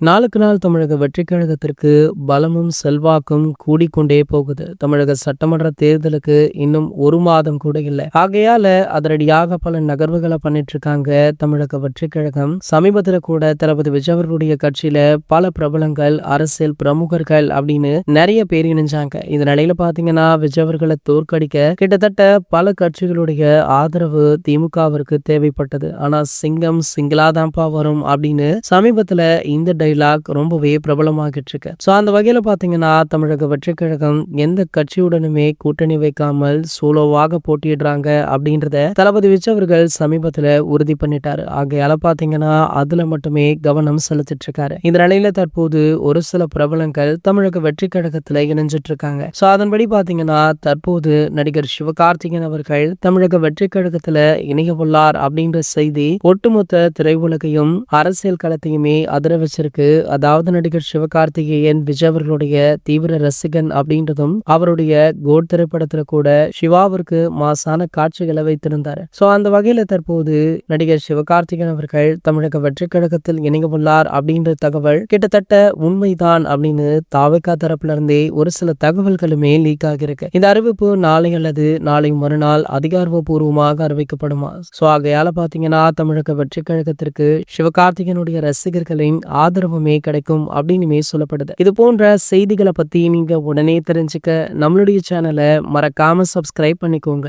நாளுக்கு நாள் தமிழக வெற்றிக் கழகத்திற்கு பலமும் செல்வாக்கும் கூடிக்கொண்டே போகுது. தமிழக சட்டமன்ற தேர்தலுக்கு இன்னும் ஒரு மாதம் கூட இல்லை. ஆகையால அதிரடியாக பல நகர்வுகளை பண்ணிட்டு இருக்காங்க தமிழக வெற்றிக் கழகம். சமீபத்துல கூட தளபதி விஜய் அவர்களுடைய கட்சியில பல பிரபலங்கள், அரசியல் பிரமுகர்கள் அப்படின்னு நிறைய பேர் இணைஞ்சாங்க. இந்த நிலையில பாத்தீங்கன்னா விஜய் அவர்களை தோற்கடிக்க கிட்டத்தட்ட பல கட்சிகளுடைய ஆதரவு திமுகவிற்கு தேவைப்பட்டது. ஆனா சிங்கம் சிங்களாதான்ப்பா வரும் அப்படின்னு சமீபத்துல இந்த டைலாக் ரொம்பவே பிரபலமாகிட்டு இருக்கு. சோ அந்த வகையில பாத்தீங்கன்னா தமிழக வெற்றிக் கழகம் எந்த கட்சியுடனுமே கூட்டணி வைக்காமல் சோலோவாக போட்டியிடுறாங்க அப்படின்றத தளபதி விஜய் அவர்கள் சமீபத்துல உறுதி பண்ணிட்டாரு. ஆகையால பாத்தீங்கன்னா அதுல மட்டுமே கவனம் செலுத்திட்டு இருக்காரு. இந்த நிலையில தற்போது ஒரு சில பிரபலங்கள் தமிழக வெற்றிக் கழகத்துல இணைஞ்சிட்டு இருக்காங்க. சோ அதன்படி பாத்தீங்கன்னா தற்போது நடிகர் சிவகார்த்திகேயன் அவர்கள் தமிழக வெற்றிக் கழகத்துல இணைய உள்ளார் அப்படின்ற செய்தி ஒட்டுமொத்த திரையுலகையும் அரசியல் களத்தையுமே அதிர வச்சிருக்கு. அதாவது நடிகர் சிவகார்த்திகேயன் விஜய் அவர்களுடைய தீவிர ரசிகன் அப்படின்றதும் அவருடைய கோட் திரைப்படத்துல கூட சிவாவிற்கு மாசான காட்சிகளை வைத்திருந்தாரு. சோ அந்த வகையில தற்போது நடிகர் சிவகார்த்திகேயன் அவர்கள் தமிழக வெற்றிக் கழகத்தில் இணைய உள்ளார் அப்படின்ற தகவல் கிட்டத்தட்ட உண்மைதான் அப்படின்னு தாவேகா தரப்புல இருந்தே ஒரு சில தகவல்களுமே லீக் ஆகியிருக்கு. இந்த அறிவிப்பு நாளை அல்லது நாளை மறுநாள் அதிகாரப்பூர்வமாக அறிவிக்கப்படுமா. சோ ஆகையால பாத்தீங்கன்னா தமிழக வெற்றிக் கழகத்திற்கு சிவகார்த்திகேயனுடைய ரசிகர்களின் ஆதரவுமே கிடைக்கும் அப்படின்னுமே சொல்லப்படுது. இது போன்ற செய்திகளை பத்தி நீங்க உடனே தெரிஞ்சுக்க நம்மளுடைய சேனலை மறக்காம சப்ஸ்கிரைப் பண்ணிக்கோங்க.